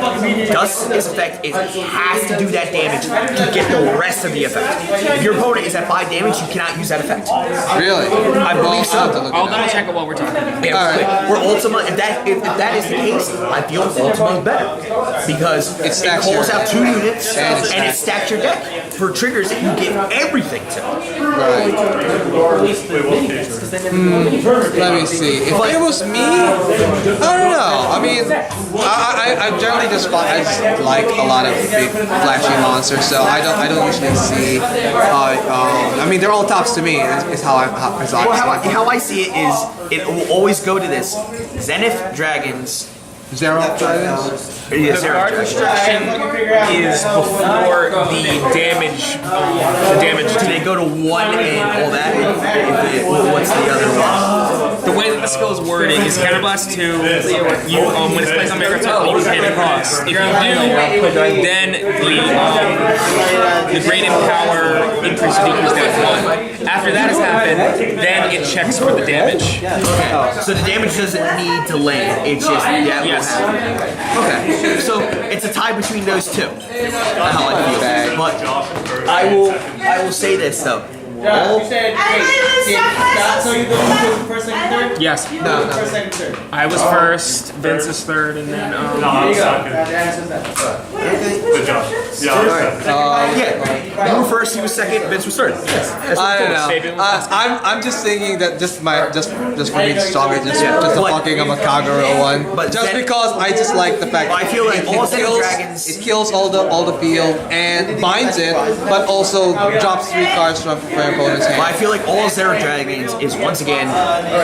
Dust's effect has to do that damage to get the rest of the effect. If your opponent is at 5 damage, you cannot use that effect. Really? I believe so. I'll double check it while we're talking. Yeah, where Ultima, if that is the case, I feel Ultima is better because it calls out 2 units and it stacks your deck for triggers that you get everything to. Right. Let me see. If it was me, I don't know. I mean, I generally just like a lot of big flashy monsters, so I don't usually see. I mean, they're all tops to me. Is how I see it is it will always go to this Zenith Dragons. Zero dragons. Yeah, The Zero guard Dragons. destruction is before the damage. The damage. Do they go to 1 and all that? What's the other one? The way that the skill is worded is Counterblast 2. You when it's placed on Mega Turtle, you can across. If you do, then the Great Empower increase or decrease down 1. After that has happened, then it checks for the damage. Okay. So the damage doesn't need to land. It's just that will happen. Okay. So it's a tie between those two. How I feel. But I will say this though. Yes. No. First, second, third. I was first, Vince is third, and then Good job. Yeah. Yeah. You were first, he was second, Vince was third. Yes. I don't know. I'm just thinking that just for me to strong it, just the fucking I'm a Kagura one. But just then- because I just like the fact I feel like all Zenith Dragons- it kills all the field and binds it, but also drops 3 cards from your opponent's hand. I feel like all Zero Dragons is once again,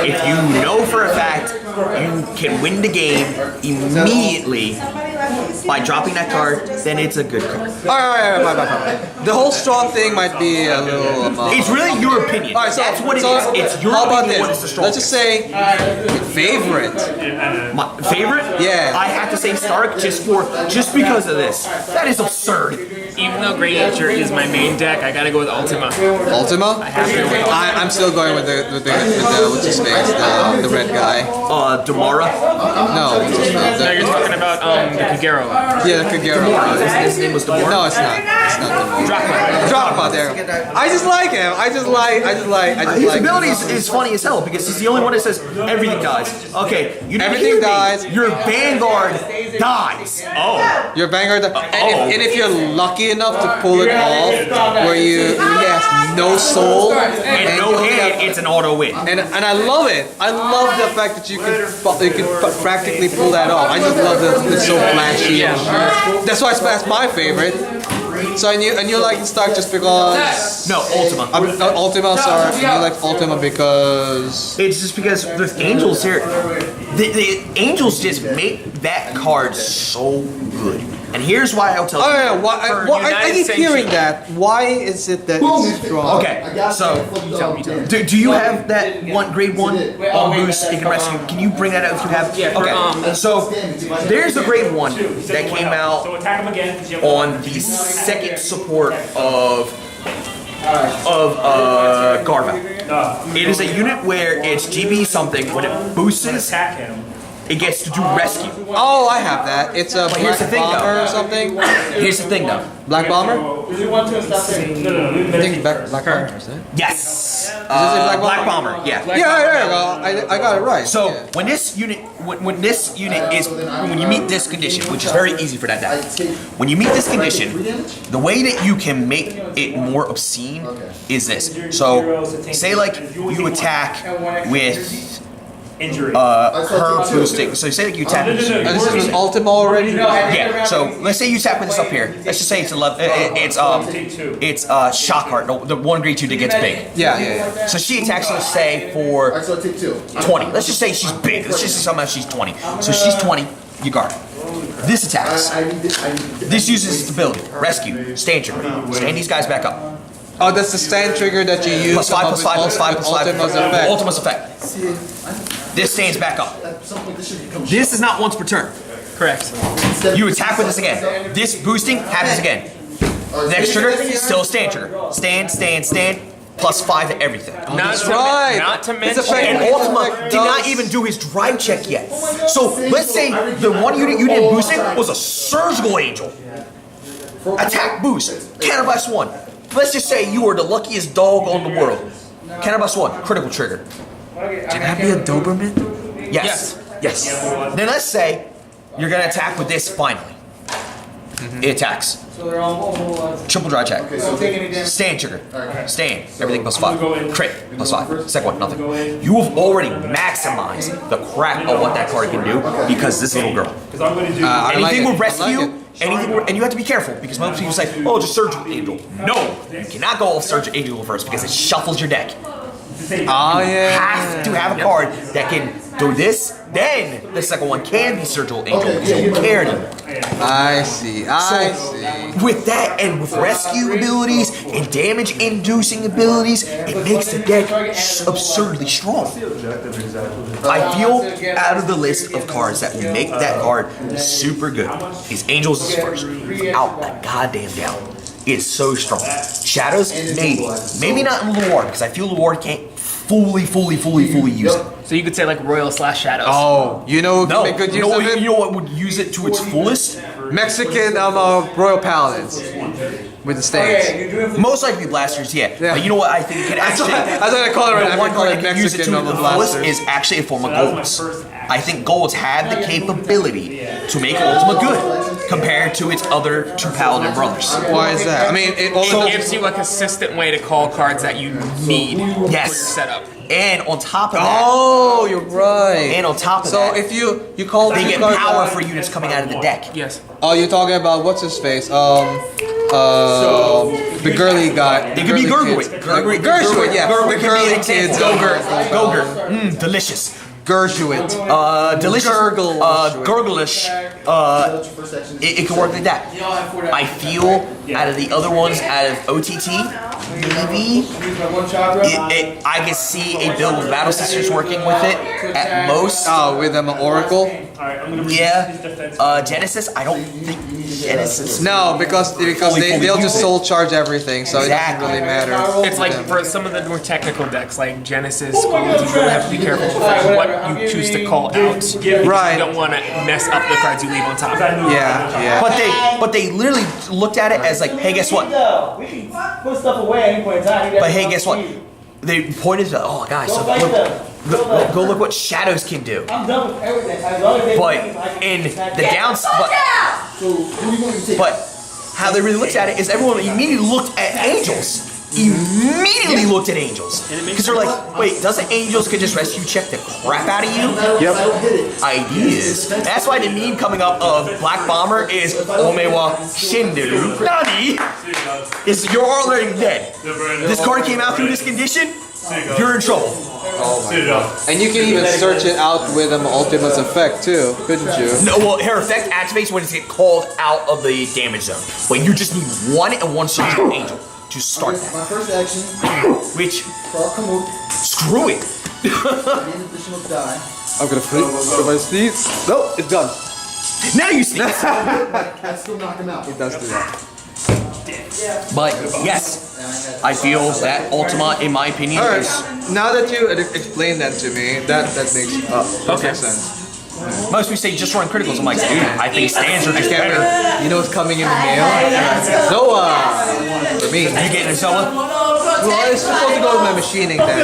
if you know for a fact you can win the game immediately by dropping that card, then it's a good card. Alright. The whole strong thing might be a little. It's really your opinion. Alright, so That's what it so is. It's your how about opinion what is the this? strongest. Let's just say your favorite. My favorite? Yeah. I have to say Stark just because of this. That is absurd. even though Great Nature is my main deck, I gotta go with Ultima. Ultima? I have to go with Ultima. I'm still going with the what's his face, the red guy. Damara? No, what's his name? No, you're talking about the Kagero. Yeah, the Kagero. His name was Damara? No, it's not. It's not Damara. Drachma, there. I just like him. I just like His him. ability is funny as hell because he's the only one that says everything dies. Okay, you didn't Everything hear me. dies. Your Vanguard dies. Oh. Your Vanguard, and if you're lucky enough to pull it off, where he has no soul And no you only hand, have- it's an auto win. and I love it. I love the fact that you can practically pull that off. I just love that it's so flashy. That's why it's my favorite. So and you like Stark just because No, Ultima. Ultima. Sorry, you like Ultima because It's just because the Angels here, the Angels just make that card so good. And here's why I'll tell you. oh yeah. Why, I keep United hearing Sanctions. that. Why is it that it's strong? Okay, so do you have that grade 1 boost you can rescue? Can you bring that out if you have? Yeah, Okay, so there's a grade 1 that came out So attack him again. 'cause you have on the second support of Garva. It is a unit where it's GB something when it boosts. attack him. it gets to do rescue. Oh, I have that. It's a here's black the thing, bomber though. or something. Here's the thing, though. Black bomber? No. I think black bomber, is it? Yes. Black Bomber. Yeah. I got it right. So yeah. when this unit is when you meet this condition, which is very easy for that deck. When you meet this condition, the way that you can make it more obscene is this. So say like you attack with her boosting. So say like you attack. This is with Ultima already? Yeah. So let's say you attack with this up here. Let's just say it's it's shock heart, the 1 grade 2 that gets big. Yeah. So she attacks, let's say, for So take 2. 20. Let's just say she's big. Let's just say somehow she's 20. So she's 20, you guard. This attacks. This uses stability, rescue, stand trigger. Stand these guys back up. Oh, that's the stand trigger that you use. +5, +5. Ultima's effect. Ultima's effect. This stands back up. This is not once per turn. Correct. You attack with this again. This boosting happens again. Next trigger, still a stand trigger. Stand, +5 to everything. That's right. Not to mention. And Ultima did not even do his drive check yet. So let's say the one unit you did boosting was a surgical angel. Attack boost, counter by +1. Let's just say you were the luckiest dog on the world. Counter by +1, critical trigger. Can that be a Doberman? Yes. Then let's say you're gonna attack with this finally. It attacks. Triple dry check. Stand trigger. Stand. Everything +5. Crit +5. Second one, nothing. You have already maximized the crap of what that card can do because this little girl. Anything with rescue, and you have to be careful because most people say, oh, just Surgical Angel. No, you cannot go off Surgical Angel first because it shuffles your deck. Oh, yeah. You have to have a card that can do this, then the second one can be Surgical Angel because you don't care anymore. I see. With that and with rescue abilities and damage inducing abilities, it makes the deck absurdly strong. I feel out of the list of cards that will make that card super good, his Angels is first. Without a goddamn doubt. It's so strong. Shadows, maybe not in Lord, because I feel Lord can't fully use it. So you could say like Royal/Shadows. Oh, you know, No, make good you use know, of it? you know what would use it to its fullest? Mexican Royal Paladins with the stains. Most likely blasters, yeah. But you know what I think it can actually. That's what I call it right now. The one I call card it that can use it to Mexican the fullest blasters. is actually a form of golds. I think golds have the capability to make Ultima good compared to its other 2 paladin brothers. Why is that? I mean, it It gives you a consistent way to call cards that you need for your setup. And on top of that, Oh, you're right. and on top of So that, if you call they the get card power out- for units coming out of the deck. Yes. Oh, you're talking about what's his face? The girly guy. It could be Gergwit. Gershwin, yeah. Gergwit The can be girly an example. kids. Gogurt. Delicious. Gershwin. Delicious. Gurglish. It can work like that. I feel out of the other ones, out of OTT, maybe I can see a build with Battle Sisters working with it at most. Oh, with them Oracle? Yeah. Genesis, I don't think Genesis. No, because they'll just soul charge everything, so Exactly. it doesn't really matter. It's like for some of the more technical decks, like Genesis, Gold, you really have to be careful with what you choose to call out. Because Right. You don't want to mess up the cards you leave on top. Yeah. But they literally looked at it as like, hey, guess what? We can put stuff away at any point in time. But hey, guess what? They pointed to, oh guys, so go look what Shadows can do. I'm done with everything. As long as they But in the downside, but how they really looked at it is everyone immediately looked at Angels. Immediately looked at Angels. Because they're like, wait, doesn't Angels could just rescue check the crap out of you? Ideas. That's why the meme coming up of Black Bomber is Omewa Shinderu Nani. Is you're already dead. This card came out through this condition, you're in trouble. And you can even search it out with Ultima's effect too, couldn't you? No, well, her effect activates when it's get called out of the damage zone. But you just need 1 and 1 surgical angel to start that. My first action, Which, Kamut, screw it. gain additional die. I'm gonna flip my sneeze. Nope, it's done. Now you see. I still knock him out. It does do that. But yes, I feel that Ultima, in my opinion, Alright, is now that you explained that to me, that makes sense. Most people say just run criticals. I'm like, dude, I think stands are just better. You know what's coming in the mail? Zoa! For me. You getting a Zoa? Well, it's supposed to go with my machining deck.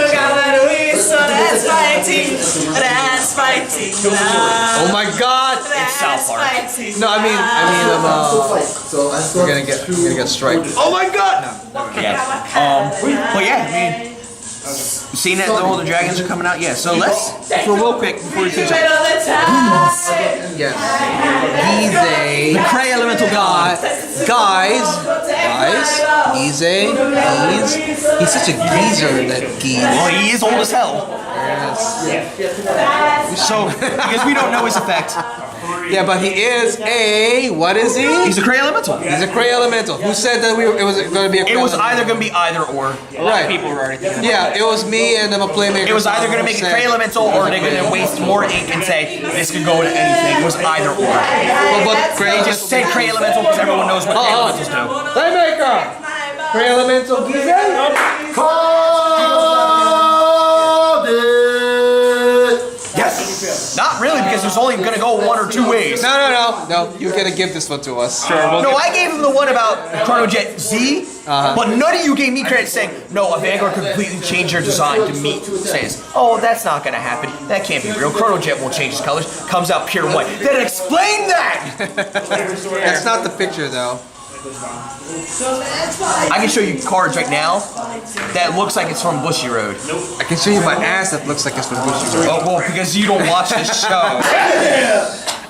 Oh my god! It's South Park. No, I mean, we're gonna get strike. Oh my god! No. Yeah. But yeah, I mean, seeing that all the dragons are coming out, yeah. So let's, for real quick, before we finish up. Yes. He's The Cray Elemental God. Guys, he's such a geezer, that geese. Well, he is old as hell. So, because we don't know his effect, Yeah, but he is what is he? he's a Cray Elemental. He's a Cray Elemental. Who said that it was going to be a Cray It was Elemental? either going to be either or. Right. People were already thinking. Yeah, it was me and I'm a playmaker. It was either going to make a Cray Elemental or they're going to waste more ink and say, this could go to anything. It was either or. But Cray They just say Cray Elemental because everyone knows what Cray Elementals do. Playmaker! Cray Elemental geezer? Called it. Yes! Not really, because there's only going to go one or two ways. No, you're going to give this one to us. No, I gave him the one about Chronojet Z, but none of you gave me credit saying, no, a Vanguard could completely change their design to meet Sans. Oh, that's not going to happen. That can't be real. Chronojet won't change his colors. Comes out pure white. Then explain that! That's not the picture, though. I can show you cards right now that looks like it's from Bushy Road. I can show you my ass that looks like it's from Bushy Road. Oh, well, because you don't watch this show.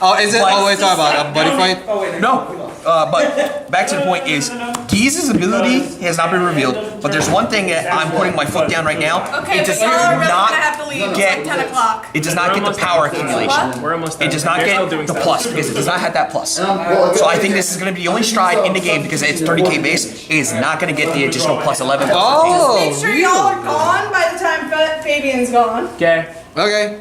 Oh, is it? Oh, wait, talking about a buddy fight? No. But back to the point is, Geeze's ability has not been revealed, but there's one thing that I'm putting my foot down right now. Okay, It does but you're really not gonna have to leave. It's get like 10 o'clock. It does not get the power accumulation. We're almost It does not get the plus because it does not have that plus. So I think this is going to be the only stride in the game because it's 30k base. It is not going to get the additional plus 11. Oh, Make sure y'all are gone by the time Fabian's gone. Okay. Okay.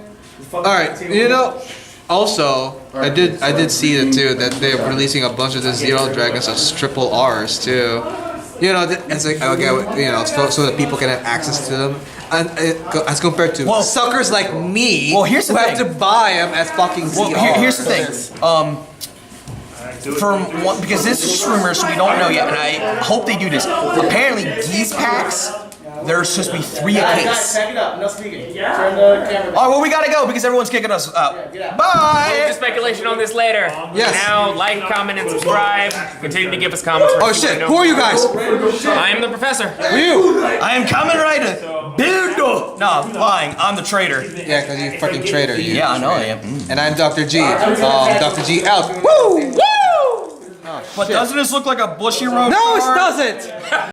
Alright, you know, also, I did see it too, that they're releasing a bunch of the Zero Dragons as triple R's too. You know, it's like, okay, you know, so that people can have access to them. And as compared to suckers like me, here's the who thing. have to buy them as fucking ZR. Well, here's the thing. Because this is just rumors, so we don't know yet, and I hope they do this. Apparently, Geese packs, there's supposed to be 3 a case. Pack it up. No speaking. Turn the camera. Oh, well, we gotta go because everyone's kicking us out. We'll Bye! do speculation on this later. Yes. Now, like, comment, and subscribe. Continue to give us comments. Oh shit, who are you guys? I am the professor. You! I am coming right to build. No, I'm lying. I'm the traitor. Yeah, because you fucking traitor, you. Yeah, I know I am. And I'm Dr. G. Dr. G out. Woo! Woo! But doesn't this look like a Bushy Road No, it card? doesn't!